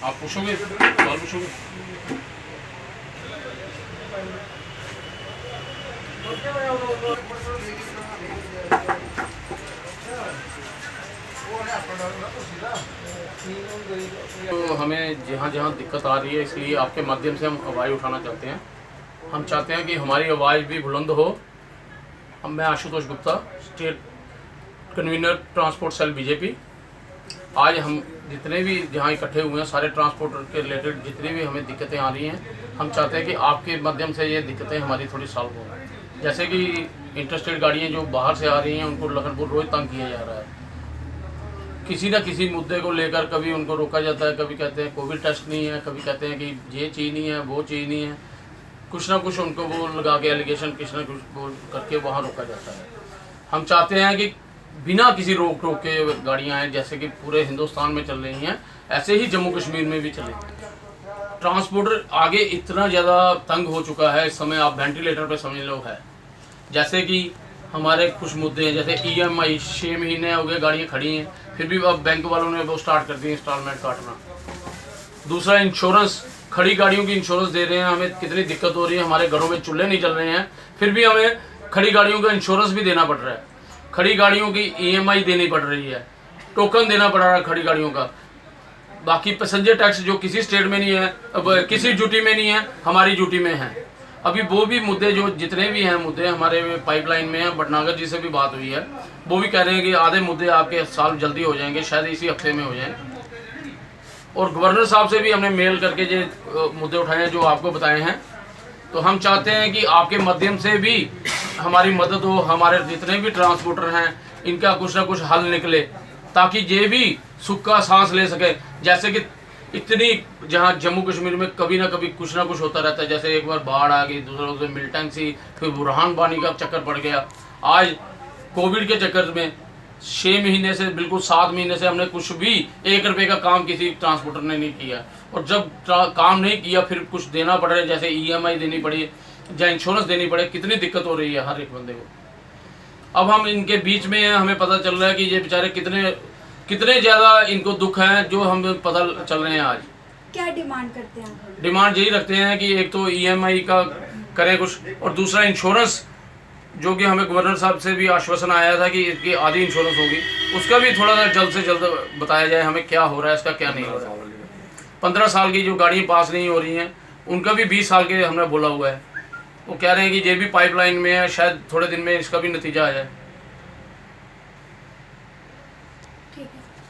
आप पूछोगे, सवाल पूछोगे? तो हमें जहाँ जहाँ दिक्कत आ रही है, इसलिए आपके माध्यम से हम आवाज़ उठाना चाहते हैं। हम चाहते हैं कि हमारी आवाज़ भी बुलंद हो। मैं Ashutosh Gupta, state convener transport cell BJP. आज हम जितने भी जहाँ इकट्ठे हुए हैं, सारे ट्रांसपोर्ट के रिलेटेड जितनी भी हमें दिक्कतें आ रही हैं, हम चाहते हैं कि आपके माध्यम से ये दिक्कतें हमारी थोड़ी सॉल्व हो। जैसे कि इंटरस्टेट गाड़ियाँ जो बाहर से आ रही हैं, उनको लखनपुर रोज़ तंग किया जा रहा है। किसी न किसी मुद्दे को लेकर कभी उनको रोका जाता है, कभी कहते हैं कोविड टेस्ट नहीं है, कभी कहते हैं कि ये चीज़ नहीं है, वो चीज़ नहीं है। कुछ ना कुछ उनको वो लगा के एलिगेशन कुछ ना कुछ बोल करके वहाँ रोका जाता है। हम चाहते हैं कि बिना किसी रोक टोक के गाड़ियाँ आएँ, जैसे कि पूरे हिंदुस्तान में चल रही हैं, ऐसे ही जम्मू कश्मीर में भी चले। ट्रांसपोर्टर आगे इतना ज़्यादा तंग हो चुका है, इस समय आप वेंटिलेटर पे समझ लो है। जैसे कि हमारे कुछ मुद्दे हैं, जैसे EMI 6 महीने हो गए गाड़ियाँ खड़ी हैं, फिर भी अब बैंक वालों ने वो स्टार्ट कर दी इंस्टॉलमेंट काटना। दूसरा, इंश्योरेंस, खड़ी गाड़ियों की इंश्योरेंस दे रहे हैं, हमें कितनी दिक्कत हो रही है। हमारे घरों में चूल्हे नहीं चल रहे हैं, फिर भी हमें खड़ी गाड़ियों का इंश्योरेंस भी देना पड़ रहा है। खड़ी गाड़ियों की EMI देनी पड़ रही है, टोकन देना पड़ रहा है खड़ी गाड़ियों का। बाकी पैसेंजर टैक्स जो किसी स्टेट में नहीं है, अब किसी ड्यूटी में नहीं है, हमारी ड्यूटी में है। अभी वो भी मुद्दे जो जितने भी हैं मुद्दे हमारे पाइपलाइन में हैं। भटनागर जी से भी बात हुई है, वो भी कह रहे हैं कि आधे मुद्दे आपके साल जल्दी हो जाएंगे, शायद इसी हफ्ते में हो जाएं। और गवर्नर साहब से भी हमने मेल करके जो मुद्दे उठाए हैं, जो आपको बताए हैं। तो हम चाहते हैं कि आपके माध्यम से भी हमारी मदद हो, हमारे जितने भी ट्रांसपोर्टर हैं इनका कुछ ना कुछ हल निकले, ताकि ये भी सुख का सांस ले सके। जैसे कि इतनी जहाँ जम्मू कश्मीर में कभी ना कभी कुछ ना कुछ होता रहता है, जैसे एक बार बाढ़ आ गई, दूसरों से मिल्टन सी, फिर बुरहान पानी का चक्कर पड़ गया। आज कोविड के चक्कर में 6 महीने से बिल्कुल 7 महीने से हमने कुछ भी 1 रुपये का काम किसी ट्रांसपोर्टर ने नहीं किया। और जब काम नहीं किया फिर कुछ देना पड़ रहा है, जैसे EMI देनी पड़ी या इंश्योरेंस देनी पड़े, कितनी दिक्कत हो रही है हर एक बंदे को। अब हम इनके बीच में हैं, हमें पता चल रहा है कि ये बेचारे कितने ज़्यादा इनको दुख है, जो हम पता चल रहे हैं आज। क्या डिमांड करते हैं? डिमांड यही रखते हैं कि एक तो EMI का करें कुछ, और दूसरा इंश्योरेंस, जो कि हमें गवर्नर साहब से भी आश्वासन आया था कि इसकी आधी इंश्योरेंस होगी, उसका भी थोड़ा सा जल्द से जल्द बताया जाए हमें क्या हो रहा है, इसका क्या नहीं हो रहा है। 15 साल की जो गाड़ियाँ पास नहीं हो रही हैं, उनका भी 20 साल के हमने बोला हुआ है। वो कह रहे हैं कि ये भी पाइपलाइन में है, शायद थोड़े दिन में इसका भी नतीजा आ जाए।